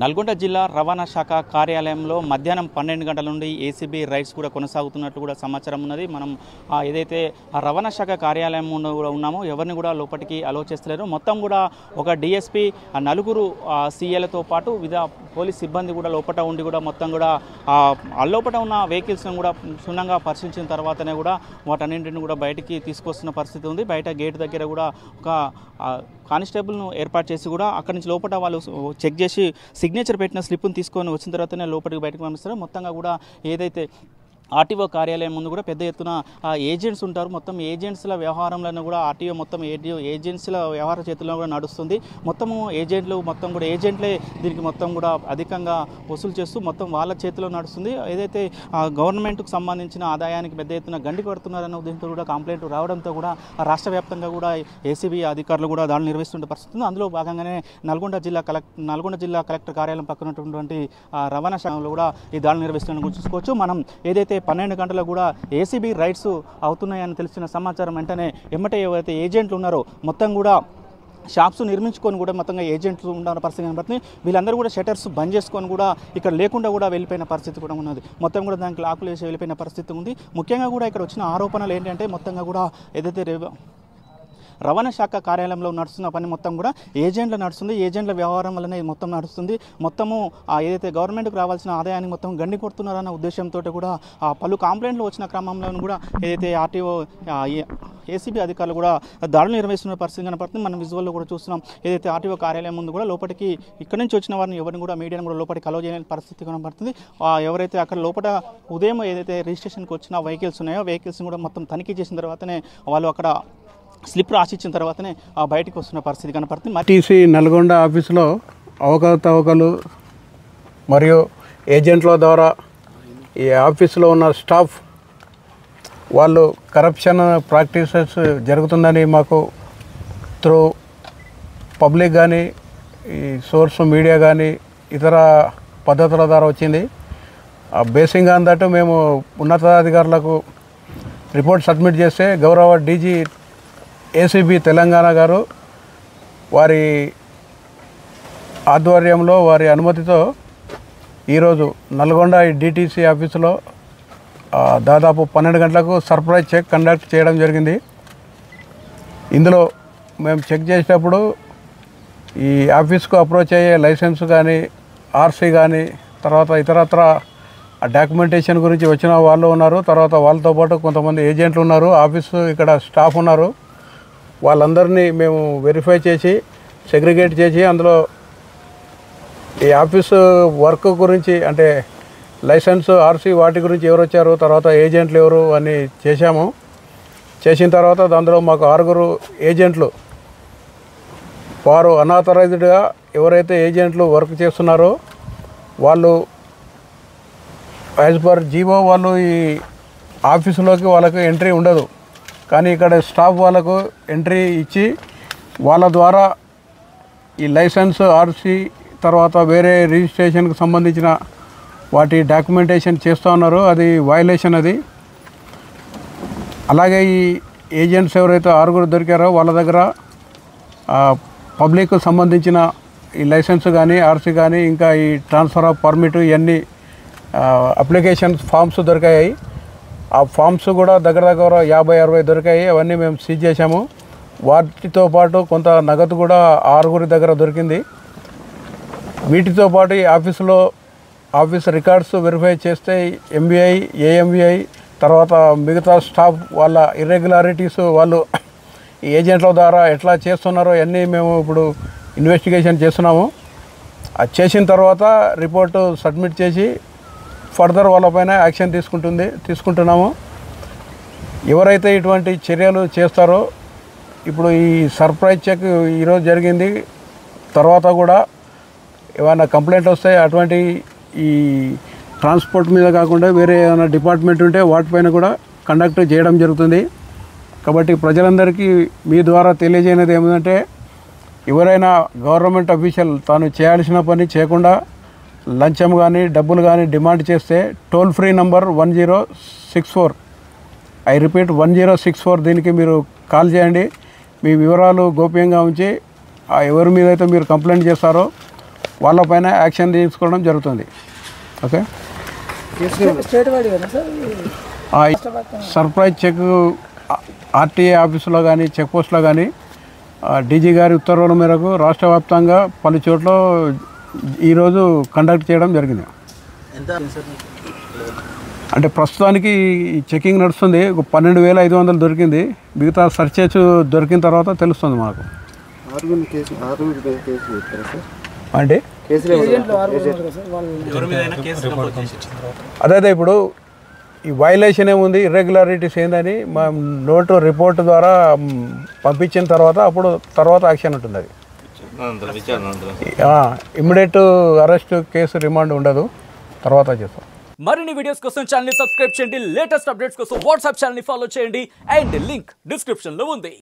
నల్గొండ జిల్లా రవాణా శాఖ కార్యాలయంలో మధ్యాహ్నం 12 గంటల నుండి ఏసీబీ రైడ్స్ కూడా కొనసాగుతున్నట్లు కూడా సమాచారం ఉన్నది. మనం ఏదైతే రవాణా శాఖ కార్యాలయం కూడా ఉన్నామో ఎవరిని కూడా లోపలికి అలో చేస్తలేరు. మొత్తం కూడా ఒక డిఎస్పీ నలుగురు సీఏలతో పాటు పోలీస్ సిబ్బంది కూడా లోపల ఉండి కూడా మొత్తం కూడా లోపల ఉన్న వెహికల్స్ను కూడా క్షుణ్ణంగా పరిశీలించిన తర్వాతనే కూడా వాటన్నింటిని కూడా బయటికి తీసుకొస్తున్న పరిస్థితి ఉంది. బయట గేట్ దగ్గర కూడా ఒక కానిస్టేబుల్ను ఏర్పాటు చేసి కూడా అక్కడి నుంచి లోపల వాళ్ళు చెక్ చేసి సిగ్నేచర్ పెట్టిన స్లిప్ను తీసుకొని వచ్చిన తర్వాతనే లోపలికి బయటకు పంపిస్తారు. మొత్తంగా కూడా ఏదైతే ఆర్టీఓ కార్యాలయం ముందు కూడా పెద్ద ఎత్తున ఏజెంట్స్ ఉంటారు. మొత్తం ఏజెంట్స్ల వ్యవహారంలో కూడా ఆర్టీఓ మొత్తం ఏజెంట్స్ల వ్యవహార చేతుల్లో కూడా నడుస్తుంది. మొత్తము ఏజెంట్లు మొత్తం కూడా ఏజెంట్లే దీనికి మొత్తం కూడా అధికంగా వసూలు చేస్తూ మొత్తం వాళ్ళ చేతిలో నడుస్తుంది. ఏదైతే గవర్నమెంట్కు సంబంధించిన ఆదాయానికి పెద్ద ఎత్తున గండి పడుతున్నారన్న ఉద్దేశంతో కూడా కంప్లైంట్ రావడంతో కూడా రాష్ట్ర వ్యాప్తంగా కూడా ఏసీబీ అధికారులు కూడా దాడులు నిర్వహిస్తున్న పరిస్థితి ఉంది. అందులో భాగంగానే నల్గొండ జిల్లా కలెక్టర్ కార్యాలయం పక్కన ఉన్నటువంటి రవాణా శాఖలో కూడా ఈ దాడులు నిర్వహిస్తున్న చూసుకోవచ్చు. మనం ఏదైతే 12 గంటలకు కూడా ఏసీబీ రైడ్స్ అవుతున్నాయని తెలిసిన సమాచారం వెంటనే ఎమ్మటే ఏవైతే ఏజెంట్లు ఉన్నారో మొత్తం కూడా షాప్స్ నిర్మించుకొని కూడా మొత్తంగా ఏజెంట్లు ఉన్న పరిస్థితి కనబడుతుంది. వీళ్ళందరూ కూడా షటర్స్ బంద్ చేసుకొని కూడా ఇక్కడ లేకుండా కూడా వెళ్ళిపోయిన పరిస్థితి కూడా ఉన్నది. మొత్తం కూడా దానికి లాకులు వేసి వెళ్ళిపోయిన పరిస్థితి ఉంది. ముఖ్యంగా కూడా ఇక్కడ వచ్చిన ఆరోపణలు ఏంటంటే మొత్తంగా కూడా ఏదైతే రవాణా శాఖ కార్యాలయంలో నడుస్తున్న పని మొత్తం కూడా ఏజెంట్ల నడుస్తుంది. ఏజెంట్ల వ్యవహారం వల్లనే మొత్తం నడుస్తుంది. మొత్తము ఏదైతే గవర్నమెంట్కి రావాల్సిన ఆదాయాన్ని మొత్తం గండి కొడుతున్నారన్న ఉద్దేశంతో కూడా పలు కంప్లైంట్లు వచ్చిన క్రమంలో కూడా ఏదైతే ఆర్టీఓ ఏసీబీ అధికారులు కూడా దాడులు నిర్వహిస్తున్న పరిస్థితి కనపడుతుంది. మనం విజువల్లో కూడా చూస్తున్నాం. ఏదైతే ఆర్టీఓ కార్యాలయం ముందు కూడా లోపలికి ఇక్కడి నుంచి వచ్చిన వారిని ఎవరిని కూడా మీడియాను కూడా లోపలికి అలో చేయని పరిస్థితి కనపడుతుంది. ఎవరైతే అక్కడ లోపల ఉదయం ఏదైతే రిజిస్ట్రేషన్కి వచ్చిన వెహికల్స్ ఉన్నాయో వెహికల్స్ని కూడా మొత్తం తనిఖీ చేసిన తర్వాతనే వాళ్ళు అక్కడ స్లిప్ రాసిచ్చిన తర్వాతనే బయటకు వస్తున్న పరిస్థితి కనపడుతుంది. టీసీ నల్గొండ ఆఫీసులో అవకతవకలు మరియు ఏజెంట్ల ద్వారా ఈ ఆఫీసులో ఉన్న స్టాఫ్ వాళ్ళు కరప్షన్ ప్రాక్టీసెస్ జరుగుతుందని మాకు త్రూ పబ్లిక్ కానీ ఈ సోర్స్ మీడియా కానీ ఇతర పద్ధతుల ద్వారా వచ్చింది. బేసింగ్ ఆన్ దట్ మేము ఉన్నతాధికారులకు రిపోర్ట్ సబ్మిట్ చేస్తే గౌరవ డీజీ ఏసీబీ తెలంగాణ గారు వారి ఆధ్వర్యంలో వారి అనుమతితో ఈరోజు నల్గొండ డిటీసీ ఆఫీసులో దాదాపు 12 గంటలకు సర్ప్రైజ్ చెక్ కండక్ట్ చేయడం జరిగింది. ఇందులో మేము చెక్ చేసేటప్పుడు ఈ ఆఫీస్కు అప్రోచ్ అయ్యే లైసెన్స్ కానీ ఆర్సీ కానీ తర్వాత ఇతరత్ర డాక్యుమెంటేషన్ గురించి వచ్చిన వాళ్ళు ఉన్నారు. తర్వాత వాళ్ళతో పాటు కొంతమంది ఏజెంట్లు ఉన్నారు. ఆఫీసు ఇక్కడ స్టాఫ్ ఉన్నారు. వాళ్ళందరినీ మేము వెరిఫై చేసి సెగ్రిగేట్ చేసి అందులో ఈ ఆఫీసు వర్క్ గురించి అంటే లైసెన్స్ ఆర్సీ వాటి గురించి ఎవరు వచ్చారు తర్వాత ఏజెంట్లు ఎవరు అని చేశాము. చేసిన తర్వాత అందులో మాకు 6 ఏజెంట్లు వారు అనాథరైజ్డ్గా ఎవరైతే ఏజెంట్లు వర్క్ చేస్తున్నారో వాళ్ళు యాజ్ పర్ జీవో వాళ్ళు ఈ ఆఫీసులోకి వాళ్ళకి ఎంట్రీ ఉండదు. కానీ ఇక్కడ స్టాఫ్ వాళ్ళకు ఎంట్రీ ఇచ్చి వాళ్ళ ద్వారా ఈ లైసెన్స్ ఆర్సీ తర్వాత వేరే రిజిస్ట్రేషన్కి సంబంధించిన వాటి డాక్యుమెంటేషన్ చేస్తూ ఉన్నారు. అది వయలేషన్ అది. అలాగే ఈ ఏజెంట్స్ ఎవరైతే 6 దొరికారో వాళ్ళ దగ్గర పబ్లిక్ సంబంధించిన ఈ లైసెన్స్ కానీ ఆర్సీ కానీ ఇంకా ఈ ట్రాన్స్ఫర్ ఆఫ్ పర్మిట్ ఇవన్నీ అప్లికేషన్స్ ఫామ్స్ దొరికాయి. ఆ ఫామ్స్ కూడా దగ్గర 50-60 దొరికాయి. అవన్నీ మేము సీజ్ చేశాము. వాటితో పాటు కొంత నగదు కూడా 6 దగ్గర దొరికింది. వీటితో పాటు ఈ ఆఫీస్ రికార్డ్స్ వెరిఫై చేస్తే ఎంబీఐ ఏఎంబీఐ తర్వాత మిగతా స్టాఫ్ వాళ్ళ ఇర్రెగ్యులారిటీస్ వాళ్ళు ఈ ఏజెంట్ల ద్వారా ఎట్లా చేస్తున్నారో అన్నీ మేము ఇప్పుడు ఇన్వెస్టిగేషన్ చేస్తున్నాము. అది చేసిన తర్వాత రిపోర్టు సబ్మిట్ చేసి ఫర్దర్ వాళ్ళపైన యాక్షన్ తీసుకుంటున్నాము. ఎవరైతే ఇటువంటి చర్యలు చేస్తారో ఇప్పుడు ఈ సర్ప్రైజ్ చెక్ ఈరోజు జరిగింది. తర్వాత కూడా ఏమైనా కంప్లైంట్ వస్తే అటువంటి ఈ ట్రాన్స్పోర్ట్ మీద కాకుండా వేరే ఏమైనా డిపార్ట్మెంట్ ఉంటే వాటిపైన కూడా కండక్ట్ చేయడం జరుగుతుంది. కాబట్టి ప్రజలందరికీ మీ ద్వారా తెలియజేయనిది ఏమిటంటే ఎవరైనా గవర్నమెంట్ అఫీషియల్ తాను చేయాల్సిన పని చేయకుండా లంచం కానీ డబ్బులు కానీ డిమాండ్ చేస్తే toll free number 1064 I repeat 1064 దీనికి మీరు కాల్ చేయండి. మీ వివరాలు గోప్యంగా ఉంచి ఎవరి మీద అయితే మీరు కంప్లైంట్ చేస్తారో వాళ్ళపైన యాక్షన్ తీసుకోవడం జరుగుతుంది. ఓకే, సర్ప్రైజ్ చెక్ ఆర్టీఏ ఆఫీసులో కానీ చెక్ పోస్ట్లో కానీ డీజీ గారి ఉత్తర్వుల మేరకు రాష్ట్ర వ్యాప్తంగా పలు చోట్ల ఈరోజు కండక్ట్ చేయడం జరిగింది. అంటే ప్రస్తుతానికి ఈ చెకింగ్ నడుస్తుంది. 12,500 దొరికింది. మిగతా సర్చెస్ దొరికిన తర్వాత తెలుస్తుంది మాకు. అంటే అదే ఇప్పుడు ఈ వైలేషన్ ఏముంది, ఇర్రెగ్యులారిటీస్ ఏందని మా నోటు రిపోర్ట్ ద్వారా పంపించిన తర్వాత యాక్షన్ ఉంటుంది. అది ఇమ్మీడియట్ అరెస్ట్ కేసు రిమాండ్ ఉండదు, తర్వాత చేస్తాం. మరిన్ని వీడియోస్ కోసం ఛానల్ ని సబ్స్క్రైబ్ చేయండి. లేటెస్ట్ అప్డేట్స్ కోసం వాట్సాప్ ఛానల్ ని ఫాలో చేయండి. అండ్ లింక్ డిస్క్రిప్షన్ లో ఉంది.